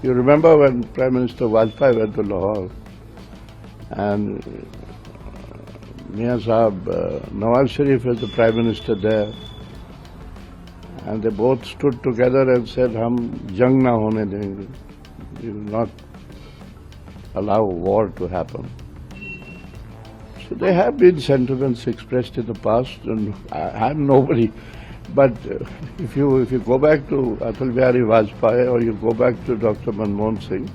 You remember when Prime Minister Vajpayee went to Lahore and Mian Sahib, Nawaz Sharif was the Prime Minister there, and they both stood together and said, "Hum jang na hone denge. We will not allow war to happen." So there have been sentiments expressed in the past, and I'm nobody. But if you go back to Atal Bihari Vajpayee or you go back to Dr. Manmohan Singh,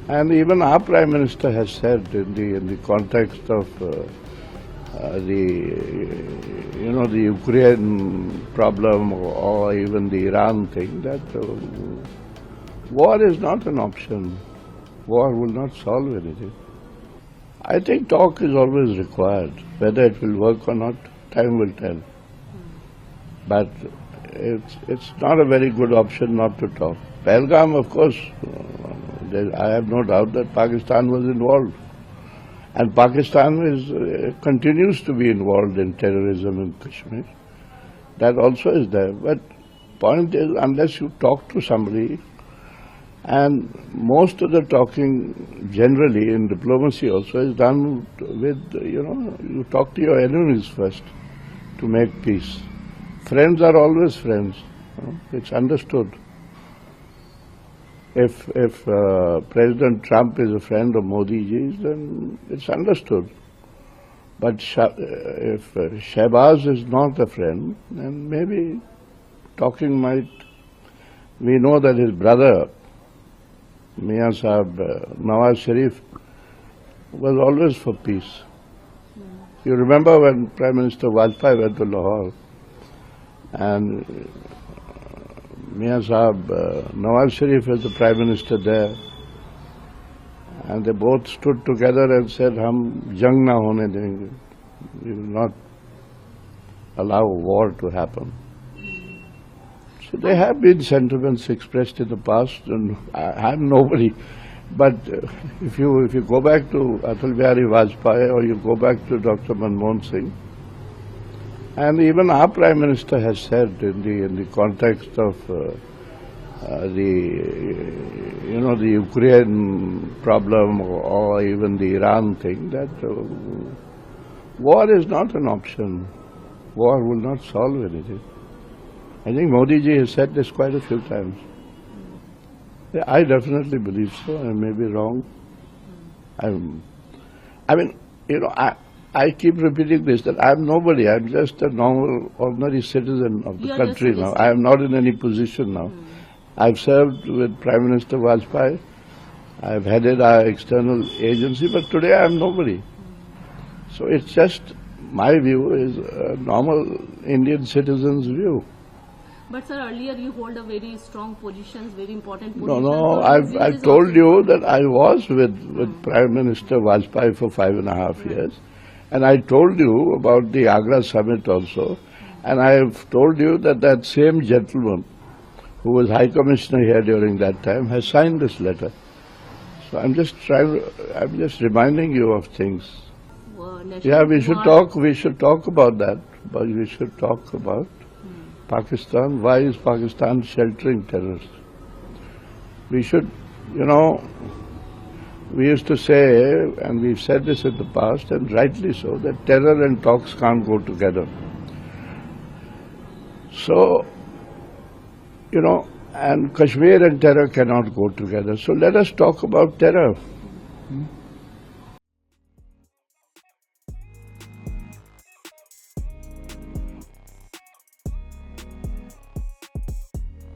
and even our Prime Minister has said in the context of the Ukraine problem or even the Iran thing, that war is not an option. War will not solve anything. I think talk is always required. Whether it will work or not, time will tell. But it's not a very good option not to talk. Pahalgam, of course, I have no doubt that Pakistan was involved. And Pakistan continues to be involved in terrorism in Kashmir. That also is there. But point is, unless you talk to somebody, and most of the talking generally in diplomacy also is done with, you talk to your enemies first to make peace. Friends are always friends. It's understood. If President Trump is a friend of Modi ji's, then it's understood. But if Shehbaz is not a friend, then maybe talking might. We know that his brother, Mian Sahib, Nawaz Sharif, was always for peace. You remember when Prime Minister Vajpayee went to Lahore and Mian Sahib, Nawaz Sharif was the Prime Minister there, and they both stood together and said, "Hum jang na hone denge. We will not allow war to happen." So there have been sentiments expressed in the past, and I'm nobody. But if you go back to Atal Bihari Vajpayee or you go back to Dr. Manmohan Singh, and even our Prime Minister has said in the context of the Ukraine problem or even the Iran thing, that war is not an option. War will not solve anything. I think Modi ji has said this quite a few times. I definitely believe so. I may be wrong. I keep repeating this, that I'm nobody. I'm just a normal, ordinary citizen of the country now. I am not in any position now. I've served with Prime Minister Vajpayee. I've headed our external agency, but today I'm nobody. So it's just, my view is a normal Indian citizen's view. But sir, earlier you hold a very strong positions, very important positions. No, I've told you that I was with Prime Minister Vajpayee for 5.5 years. And I told you about the Agra summit also. And I have told you that that same gentleman who was High Commissioner here during that time has signed this letter. So I'm just reminding you of things. Yeah, we should talk about that. But we should talk about Pakistan. Why is Pakistan sheltering terrorists? We should, we used to say, and we've said this in the past, and rightly so, that terror and talks can't go together. So, and Kashmir and terror cannot go together. So let us talk about terror.